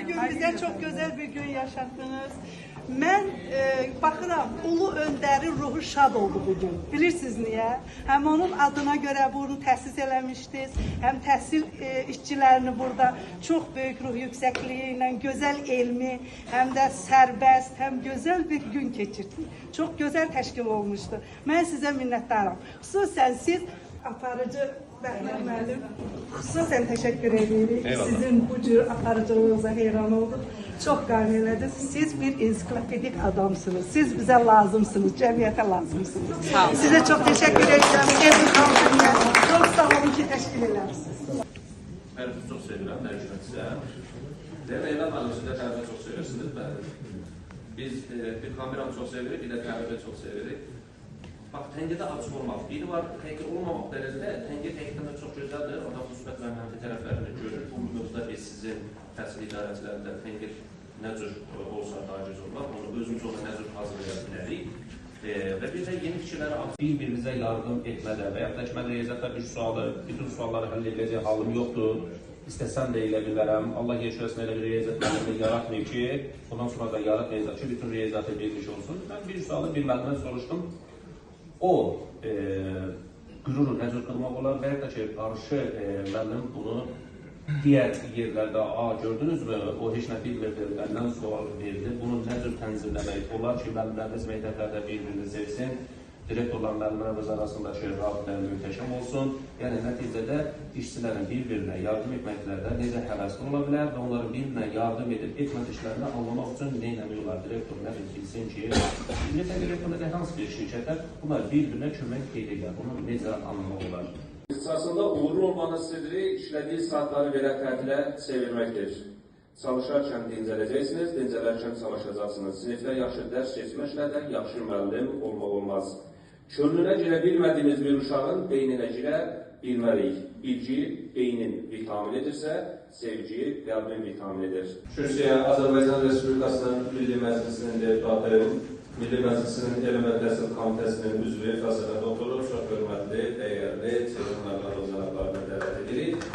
bugün bize çok güzel bir gün yaşattınız. Mən baxıram, Ulu Öndərin ruhu şad oldu bugün. Bilirsiniz niyə? Həm onun adına görə bunu təsis eləmişdiniz, həm təhsil işçilərini burada çox böyük ruh yüksəkliyi ilə, gözəl elmi, həm də sərbəst, həm gözəl bir gün keçirdik. Çox gözəl təşkil olmuşdu. Mən sizə minnətdaram. Xüsusən siz aparıcı Bəhmət müəllim, xüsusən təşəkkür edirik. Sizin bu cür aparıcılığınıza heyran olduk. Çox qane elədiniz. Siz bir ensiklopedik adamsınız. Siz bizə lazımsınız, cəmiyyətə lazımsınız. Sizə çox təşəkkür edirəm. Evin xalqına çox sağ olun ki, təşkil eləmişsiniz. Tərəfi çox sevirəm, nə hörmətçilər. Elan analizində tərəfi çox sevirsiniz. Biz bir kameranı çox sevirik, bir də tərəfi çox sevirik. Bax, tənqide açıq olmaq. Biri var, tənqid olmamaq dərəcədə, tənqid həqiqətən də çox gözəldir. Adam müsbət və mənfi tərəflərini görür. Bu mövzuda biz sizin təhsil idarəçilərində tənqid nə cür olsa daciz olmaq, onu özümüz ona nə cür hazırlaya bilərik. Və bir də yeni fikirləri bir-birimizə yardım etmədə və yaxud da ki, mən riyaziyyatda bir sualı, bütün sualları həll edəcək halım yoxdur. İstəsəm də elə bilərəm. Allah yerşürəsində elə bir riyaziyyat müəllimi yaratmayıb ki, bundan sonra da yaratmayacaq ki, bütün riyaziyyatı bilmiş olsun. Mən bir sualı bir müəllimdən soruşdum. O qüruru nə cür qılmaq olar və ya da ki, qarşı müəllim bunu digər yerlərdə, gördünüzmü, o heç nə bilmirdi, məndən sual verdi. Bunu nə cür tənzimləmək olar ki, müəllimlərimiz məktəblərdə bir-birini sevsin, direktorlar müəllimlərimiz arasındakı rabitə möhtəşəm olsun. Yəni, nəticədə işçilərin bir-birinə yardım etməklərdə necə həvəsli ola bilər və onların bir-birinə yardım edib etmədiklərini anlamaq üçün nə eləmək olar? Direktor nə bilsin ki, ümumiyyətlə direktorda hansı bir şirkətlər bunlar bir-birinə kömək edirlər, bunu necə anlamaq olar? İxtisasında uğurlu olmanın sirri işlədiyi saatları verə tətilə çevirməkdir. Çalışarkən dincələcəksiniz, dincələrkən çalışacaqsınız. Sinifdə yaxşı dərs keçməklə də yaxşı müəllim olmaq olmaz. Könlünə girə bilmədiyimiz bir uşağın beyninə girə bilməliyik. Bilgi beynin vitaminidirsə, sevgi qəlbin vitaminidir. Kürsüyə Azərbaycan Respublikasının Milli Məclisinin deputatı, Milli Məclisinin Elm və Təhsil Komitəsinin üzvü, fəlsəfə doktoru, çox hörmətli, dəyərli, sevimli cənablarına dəvət edirik.